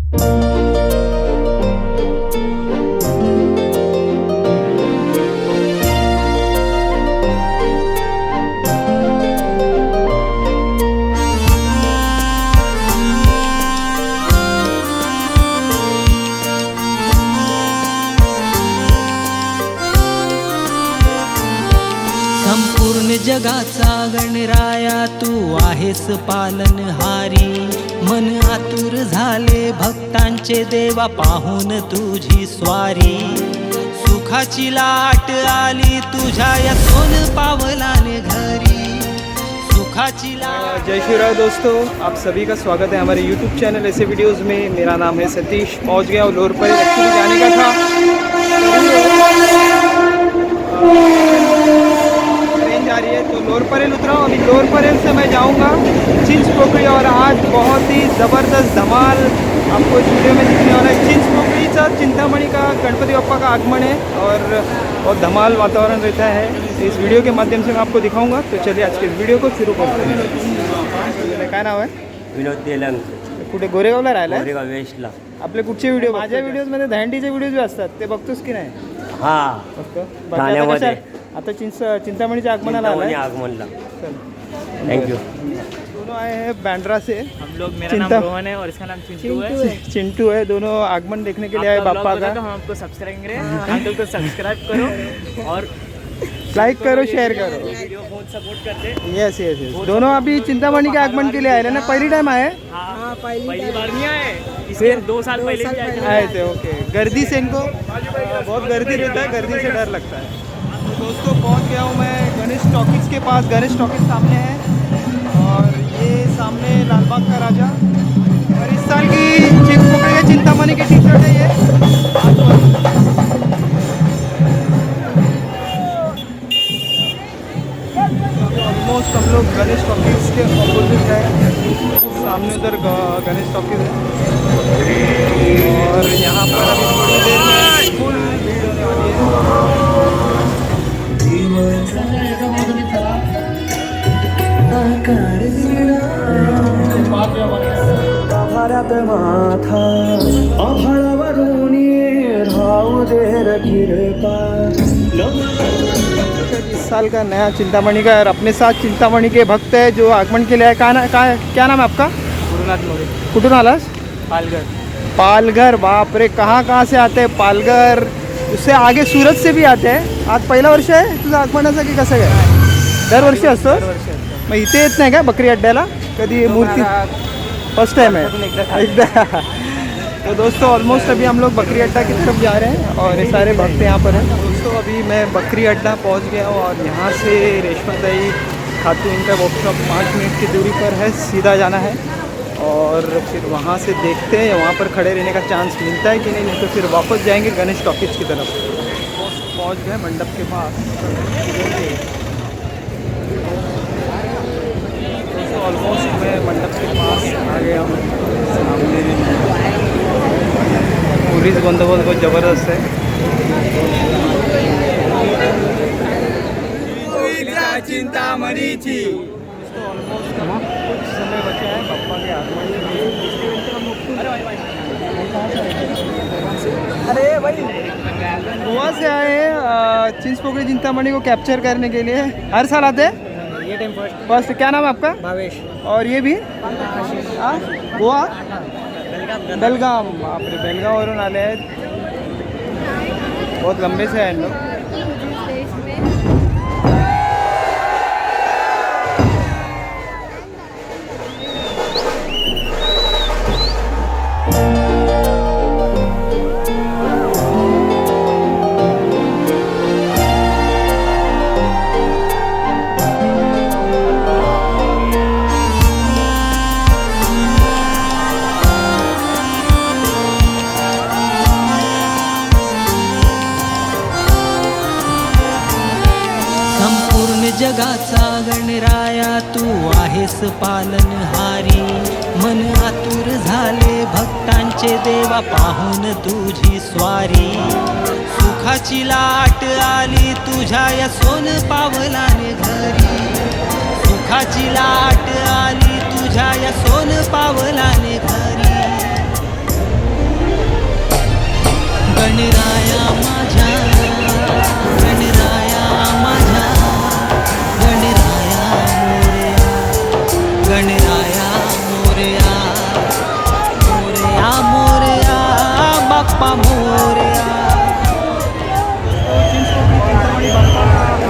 संपूर्ण जगाचा गणराया तू आहेस पालनहारी, मन आतुर झाले भक्तांचे देवा पाहून तुझी स्वारी, सुखाची लाट आली तुझ्या या सोन पावलाने घरी, सुखाची लाट। जय श्री राम दोस्तों, आप सभी का स्वागत है हमारे YouTube चैनल ऐसे वीडियोस में। मेरा नाम है सतीश। पहुंच गया हूँ लोरपरेल, एक्चुअली जाने का था, ट्रेन जा रही है तो लोरपरेल उतरा हूँ। अभी लोरपरेल से मैं जाऊँगा चिंचपोकली, और आज बहुत ही ज़बरदस्त धमाल आपको इस वीडियो में दिखने वाला है। चिंचपोकलीचा चिंतामणि का गणपति बप्पा का आगमन है और बहुत धमाल वातावरण रहता है। इस वीडियो के माध्यम से मैं आपको दिखाऊंगा। तो चलिए आज के वीडियो को शुरू करते हैं। काय नाव आहे? विनोद तेलंग, कुठे गोरेगावला राहिला? गोरेगाव वेस्टला। आपले कुठचे व्हिडिओ? माझ्या व्हिडिओजमध्ये दहंडीचे व्हिडिओज जे असतात ते बघतोस की नाही? हां, बघतो. ठाण्यामध्ये. आता चिंतामणीच्या आगमनाला आलाय. आगमनला। चल, थैंक यू। दोनों आए हैं बैंड्रा से। हम लोग, मेरा नाम रोहन है और इसका नाम चिंटू है। चिंटू है, दोनों आगमन देखने के लिए आए बापा का। तो हम आपको सब्सक्राइब करें, अंकल को सब्सक्राइब करो और लाइक करो, शेयर करो। वीडियो बहुत सपोर्ट करते हैं। Yes yes yes. दोनों अभी चिंतामणि के आगमन के लिए आए ना? पहली टाइम आए? हाँ, पहली बार नहीं आए, इसके 2 साल पहले भी आए थे। ओके, गर्दी से इनको बहुत गर्दी रहता है, गर्दी से डर लगता है। तो दोस्तों पहुंच गया हूँ मैं गणेश टॉकीज़ के पास। गणेश टॉकीज़ सामने है और ये सामने लालबाग का राजा, और इस साल की चिंचपोकली के चिंतामणि की टी शर्ट है ये। ऑलमोस्ट हम लोग गणेश टॉकीज़ के ऑपोजिट है, सामने उधर गणेश टॉकीज़ है और यहाँ पर अभी थोड़ी देर में फुल भीड़ होने वाली है। इस साल का नया चिंतामणि का, और अपने साथ चिंतामणि के भक्त है जो आगमन के लिए आए। क्या नाम है आपका? गुरुनाथ मोरे, कुठून आलास? पालघर। पालघर, बाप रे, कहाँ से आते हैं? पालघर, उससे आगे सूरत से भी आते हैं। आज पहिला वर्ष आहे तुझं आगमनाचं की कसं काय? दरवर्षी असतो? मग इथे येत नाही का बकरी अड्ड्याला कधी? मूर्ती फर्स्ट टाइम है एकदा। तो दोस्तों ऑलमोस्ट अभी हम लोग बकरी अड्डा की तरफ जा रहे हैं और ये सारे भक्त यहाँ पर हैं। दोस्तों अभी मैं बकरी अड्डा पहुँच गया हूँ और यहाँ से रेशमाताई खातू इनका वर्कशॉप 5 मिनट की दूरी पर है, सीधा जाना है और फिर वहाँ से देखते हैं वहाँ पर खड़े रहने का चांस मिलता है कि नहीं तो फिर वापस जाएंगे गणेश टॉकीज़ की तरफ। पहुँच गए मंडप के पास। दोस्तों ऑलमोस्ट मैं मंडप के पास आ गया हूँ। सामने पुलिस बंदोबस्त बहुत ज़बरदस्त है। चिंतामणि थी ऑलमोस्ट कुछ समय बचा है पप्पा के आगमन के। अरे भाई, गोवा से आए हैं चिंचपोकली चिंतामणि को कैप्चर करने के लिए। हर साल आते हैं? ये टाइम फर्स्ट। क्या नाम है आपका? भावेश। और ये भी गोवा बेलगाम। बाप रे, बेलगामवरून आले आहेत, बहुत लंबे से हैं लोग। जगाचा गणराया तू आहेस पालनहारी, मन आतुर झाले भक्तांचे देवा पाहून तुझी स्वारी, सुखाची लाट आली तुझ्या या सोन पावलाने घरी, सुखाची लाट आली तुझ्या या सोन पावलाने घरी। गणराया माझ्या गणराया माझ्या गणराया मोरया मोरया मोरया बाप्पा मोरया. चिंचपोकळी बाप्पा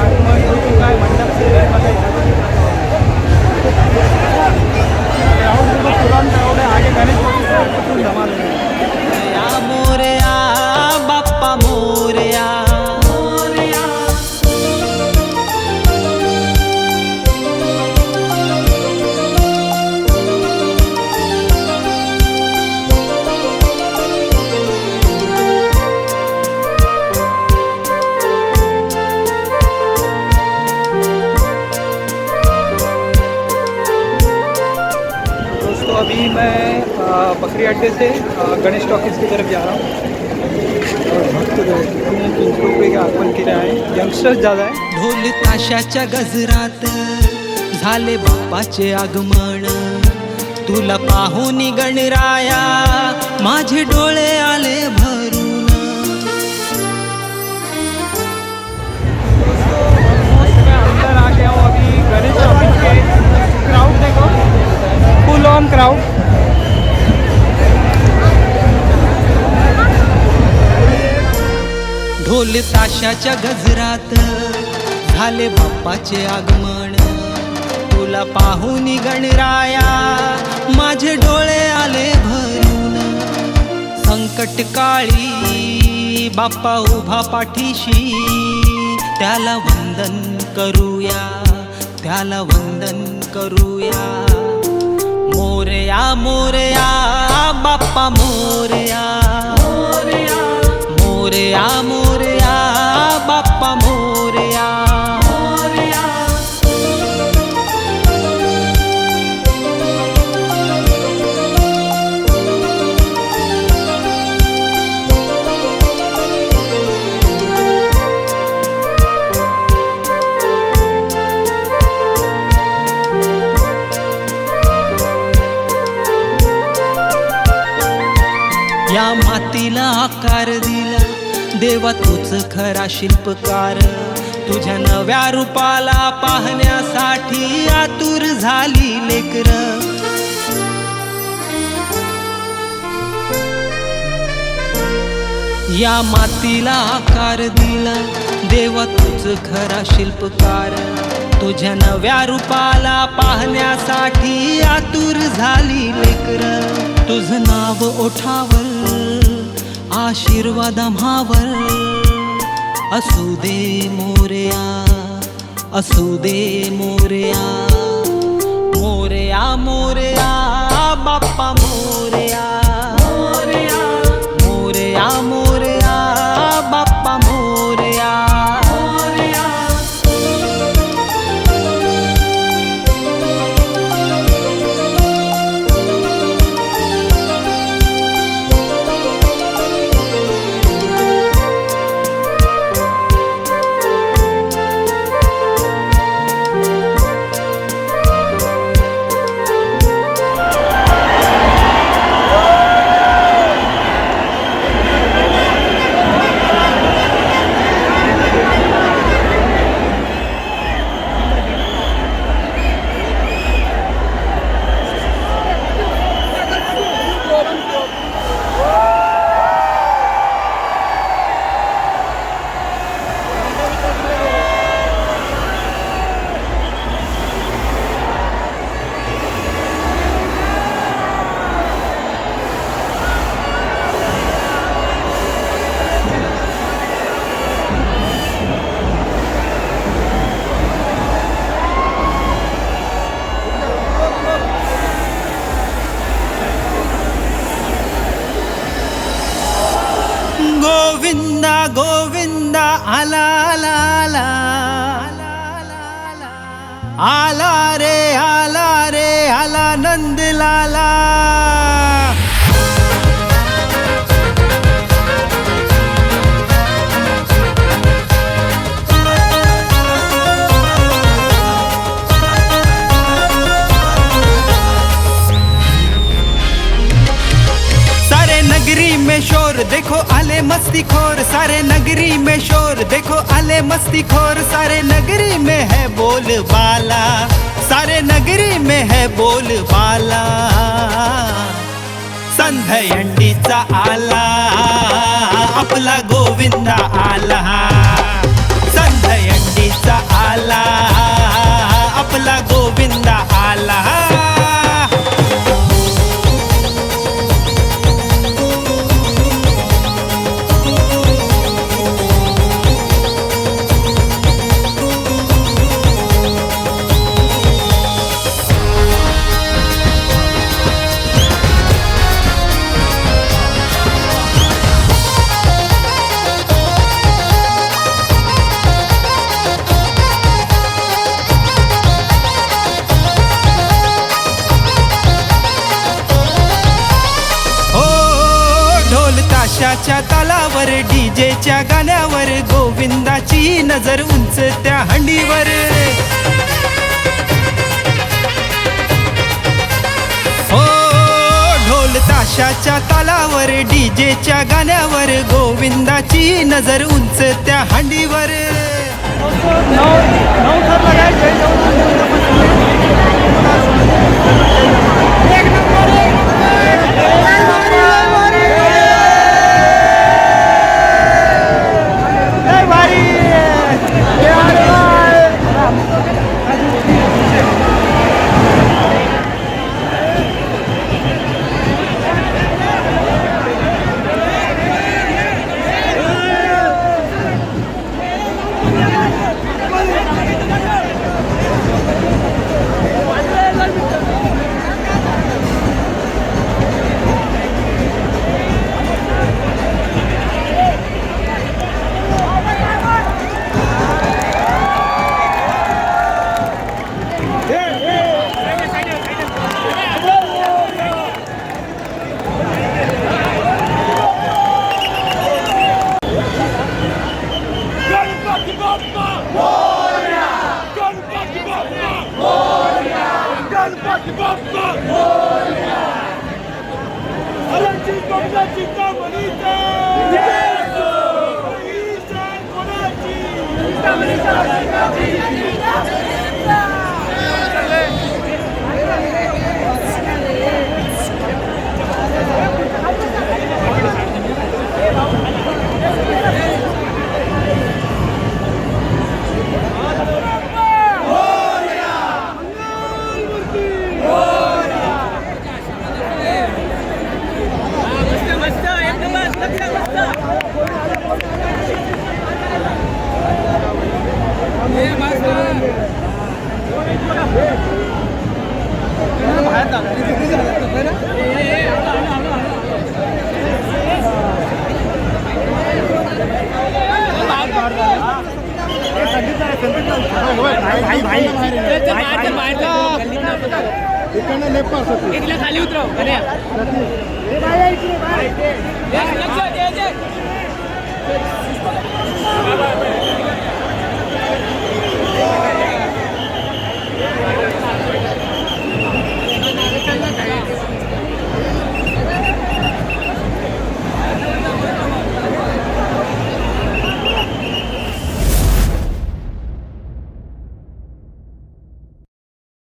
आगमन होतो काय मंडप सेवे बघायचं. तुरंत एवढे आगे गणेश चतुर्थी धमाल होईल. मोरया मोरया बाप्पा मोरया मोरया. दोस्तों अभी मैं बकरी अड्डे से गणेश टॉकीज़ की तरफ जा रहा हूँ और भक्त जो है कितने चिंचपोकळी के आगमन के लिए आए यंगस्टर्स ज़्यादा है. ढोल ताशाच्या गजरात झाले बाप्पाचे आगमन. तुला पाहून गणराया माझे डोळे आले भरून. मैं अंदर आ गया हूँ अभी गणेश टॉकीज़ के. क्राउड देखो फुल ऑन क्राउड. ढोल ताशाच्या गजरात झाले बाप्पाचे आगमन. तुला पाहून गणराया माझे डोळे आले भरून. संकट काळी बाप्पा उभा पाठीशी त्याला वंदन करूया त्याला वंदन करूया. मोरया मोरया बाप्पा मोरया मोरया मोरया मोरया बाप्पा मोरया मोरया. या मातीला आकार दिला देवा तूच खरा शिल्पकार. तुझ्या नव्या रूपाला पाहण्यासाठी आतुर झाली लेकर. या मातीला आकार दिला देवा तूच खरा शिल्पकार. तुझ्या नव्या रूपाला पाहण्यासाठी आतुर झाली लेकर. तुझं नाव ओठावर आशीर्वाद आम्हावर असू दे मोरया असू दे मोरया. मोरया मोरया बाप्पा मोरया मोरया मोरया मोरया बाप्पा मोरया मोरया. गोविंदा गोविंदा आला आला आला आला रे आला नंद लाला. सारे नगरी में में शोर देखो आले मस्ती खोर, सारे नगरी में शोर देखो आले मस्ती खोर, सारे नगरी में है बोल बाला, सारे नगरी में है बोल बाला. संधयंडीचा आला आपला गोविंदा आला, संधयंडीचा आला आपला गोविंदा आला. ताशाच्या तालावर डीजेच्या गाण्यावर गोविंदाची नजर उंच त्या हंडीवर. हो ढोल ताशाच्या तालावर डीजेच्या गाण्यावर गोविंदाची नजर उंच त्या हंडीवर. खाली उतरव.